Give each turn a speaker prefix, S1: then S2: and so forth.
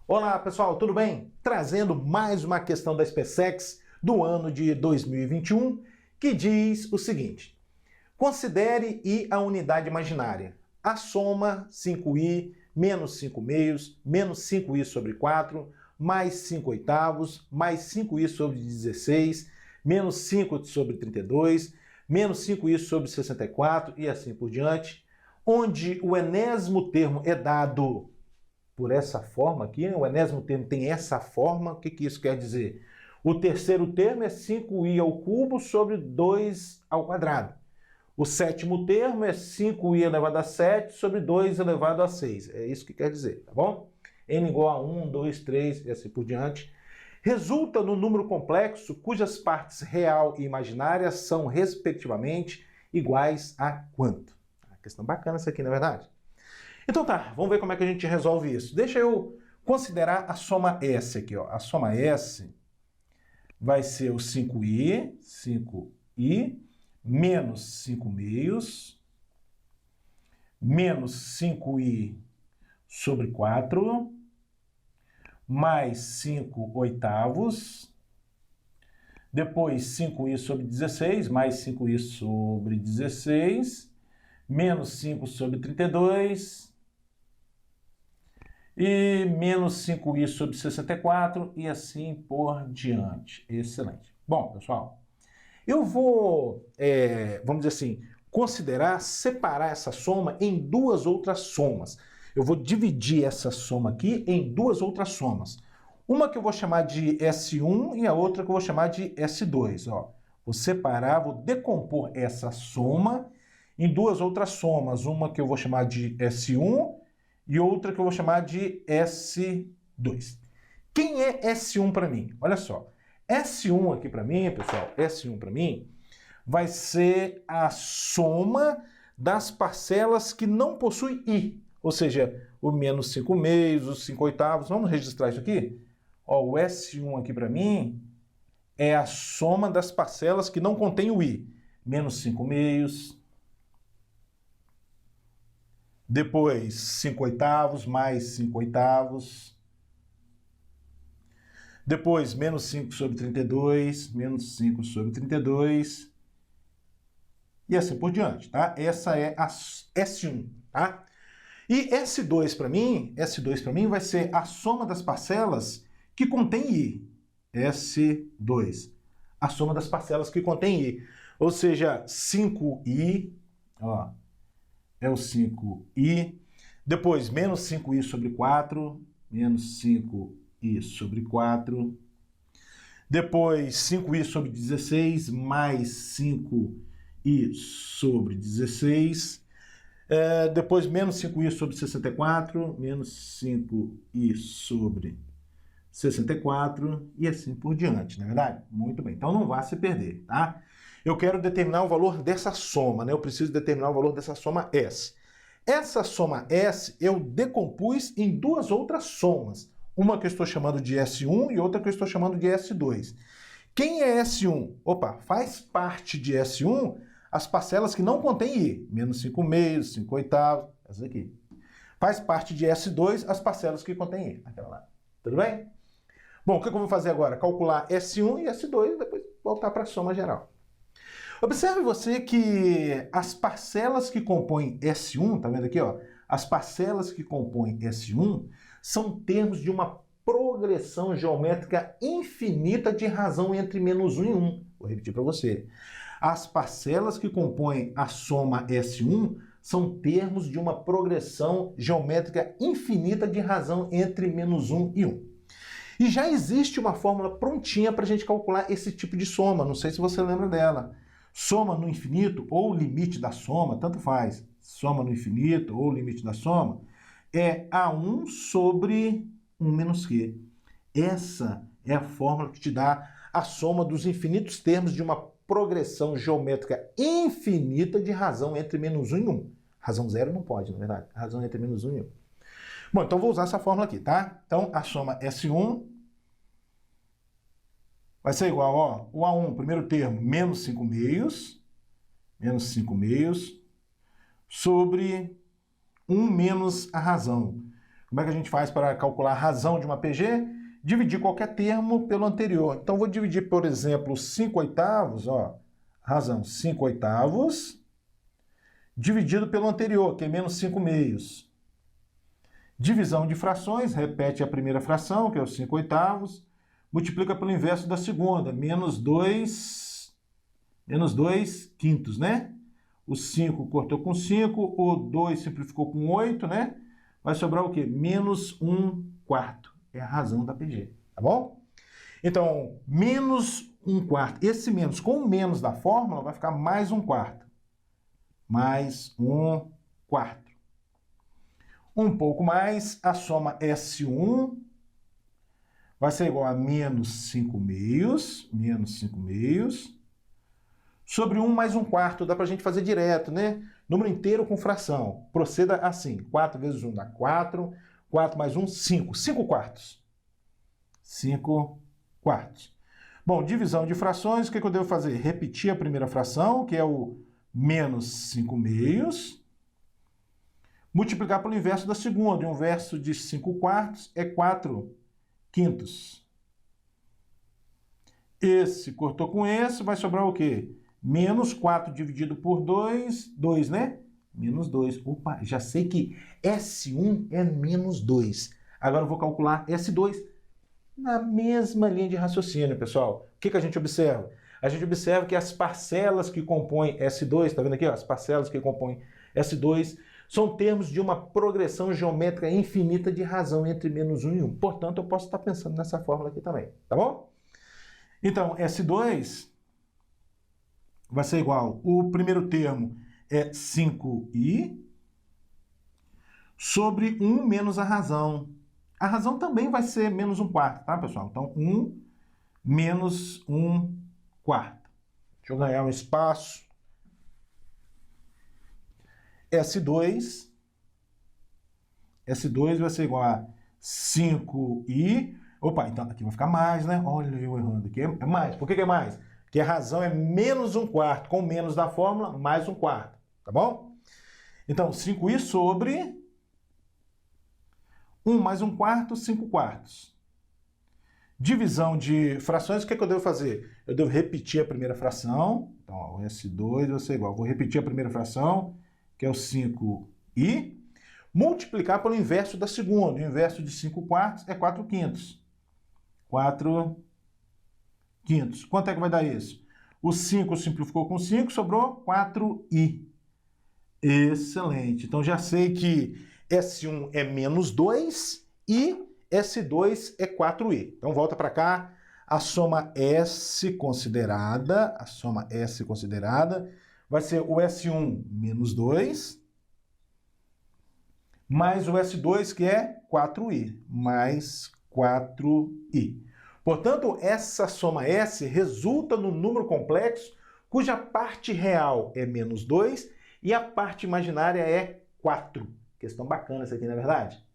S1: Olá pessoal, tudo bem? Trazendo mais uma questão da SpaceX do ano de 2021 que diz o seguinte: considere I a unidade imaginária. A soma 5i menos 5 meios menos 5i sobre 4 mais 5 oitavos mais 5i sobre 16 menos 5 sobre 32 menos 5i sobre 64 e assim por diante, onde o enésimo termo é dado por essa forma aqui, né? O enésimo termo tem essa forma. O que isso quer dizer? O terceiro termo é 5i ao cubo sobre 2 ao quadrado. O sétimo termo é 5i elevado a 7 sobre 2 elevado a 6. É isso que quer dizer, tá bom? N igual a 1, 2, 3 e assim por diante. Resulta no número complexo cujas partes real e imaginária são, respectivamente, iguais a quanto? Uma questão bacana essa aqui, não é verdade? Então tá, vamos ver como é que a gente resolve isso. Deixa eu considerar a soma S aqui, ó. A soma S vai ser o 5i menos 5 meios, menos 5i sobre 4, mais 5 oitavos, depois 5i sobre 16, mais 5i sobre 16, menos 5 sobre 32, e menos 5i sobre 64 e assim por diante. Excelente. Bom, pessoal, eu vou, vamos dizer assim, separar essa soma em duas outras somas. Eu vou dividir essa soma aqui em duas outras somas. Uma que eu vou chamar de S1 e a outra que eu vou chamar de S2. Ó. Vou separar, vou decompor essa soma em duas outras somas. Uma que eu vou chamar de S1 e outra que eu vou chamar de S2. Quem é S1 para mim? Olha só, S1 aqui para mim, pessoal, S1 para mim vai ser a soma das parcelas que não possuem I, ou seja, o menos 5 meios, os 5 oitavos. Vamos registrar isso aqui? Ó, o S1 aqui para mim é a soma das parcelas que não contém o I. Menos 5 meios, depois 5 oitavos, mais 5 oitavos, depois menos 5 sobre 32, menos 5 sobre 32, e assim por diante, tá? Essa é a S1, tá? E S2 para mim vai ser a soma das parcelas que contém I. S2, a soma das parcelas que contém I. Ou seja, 5i, ó, é o 5i, depois menos 5i sobre 4, menos 5i sobre 4, depois 5i sobre 16, mais 5i sobre 16, depois menos 5i sobre 64, menos 5i sobre 64 e assim por diante, não é verdade? Muito bem, então não vá se perder, tá? Eu quero determinar o valor dessa soma, né? Eu preciso determinar o valor dessa soma S. Essa soma S eu decompus em duas outras somas. Uma que eu estou chamando de S1 e outra que eu estou chamando de S2. Quem é S1? Opa, faz parte de S1 as parcelas que não contêm I. Menos 5 meios, 5 oitavos, essas aqui. Faz parte de S2 as parcelas que contêm I. Aquela lá. Tudo bem? Bom, o que eu vou fazer agora? Calcular S1 e S2 e depois voltar para a soma geral. Observe você que as parcelas que compõem S1, tá vendo aqui, ó? As parcelas que compõem S1 são termos de uma progressão geométrica infinita de razão entre menos 1 e 1. Vou repetir para você. As parcelas que compõem a soma S1 são termos de uma progressão geométrica infinita de razão entre menos 1 e 1. E já existe uma fórmula prontinha para a gente calcular esse tipo de soma, não sei se você lembra dela. Soma no infinito ou limite da soma, tanto faz. Soma no infinito ou limite da soma é A1 sobre 1 menos Q. Essa é a fórmula que te dá a soma dos infinitos termos de uma progressão geométrica infinita de razão entre menos 1 e 1. Razão zero não pode, na verdade. Razão entre menos 1 e 1. Bom, então vou usar essa fórmula aqui, tá? Então a soma S1 vai ser igual, ó, o A1, primeiro termo, menos 5 meios, sobre 1 menos a razão. Como é que a gente faz para calcular a razão de uma PG? Dividir qualquer termo pelo anterior. Então, vou dividir, por exemplo, 5 oitavos, ó, razão 5 oitavos, dividido pelo anterior, que é menos 5 meios. Divisão de frações, repete a primeira fração, que é os 5 oitavos, multiplica pelo inverso da segunda, menos 2 quintos, né? O 5 cortou com 5, o 2 simplificou com 8, né? Vai sobrar o quê? Menos 1 quarto. É a razão da PG, tá bom? Então, menos 1 quarto. Esse menos com o menos da fórmula vai ficar mais 1 quarto. Mais 1 quarto. Um pouco mais, a soma S1 vai ser igual a menos 5 meios, sobre 1 mais 1 quarto. Dá pra gente fazer direto, né? Número inteiro com fração. Proceda assim. 4 vezes 1 dá 4. 4 mais 1, 5. 5 quartos. 5 quartos. Bom, divisão de frações, o que eu devo fazer? Repetir a primeira fração, que é o menos 5 meios. Multiplicar pelo inverso da segunda. E o inverso de 5 quartos é 4 quintos. Esse cortou com esse, vai sobrar o quê? Menos 4 dividido por 2, 2, né? Menos 2. Opa, já sei que S1 é menos 2. Agora eu vou calcular S2 na mesma linha de raciocínio, pessoal. O que a gente observa? A gente observa que as parcelas que compõem S2, tá vendo aqui? Ó, as parcelas que compõem S2 são termos de uma progressão geométrica infinita de razão entre menos 1 e 1. Portanto, eu posso estar pensando nessa fórmula aqui também, tá bom? Então, S2 vai ser igual, o primeiro termo é 5i sobre 1 menos a razão. A razão também vai ser menos 1 quarto, tá, pessoal? Então, 1 menos 1 quarto. Deixa eu ganhar um espaço. S2 vai ser igual a 5i. Opa, então aqui vai ficar mais, né? Olha eu errando aqui. É mais. Por que é mais? Porque a razão é menos 1 quarto. Com menos da fórmula, mais 1 quarto. Tá bom? Então, 5i sobre 1 mais 1 quarto, 5 quartos. Divisão de frações, o que eu devo fazer? Eu devo repetir a primeira fração. Então, ó, o S2 vai ser igual. Vou repetir a primeira fração, que é o 5i, multiplicar pelo inverso da segunda. O inverso de 5 quartos é 4 quintos. 4 quintos. Quanto é que vai dar isso? O 5 simplificou com 5, sobrou 4i. Excelente. Então já sei que S1 é menos 2 e S2 é 4i. Então volta para cá. A soma S considerada, vai ser o S1 menos 2, mais o S2, que é 4i, mais 4i. Portanto, essa soma S resulta no número complexo cuja parte real é menos 2 e a parte imaginária é 4. Questão bacana essa aqui, não é verdade?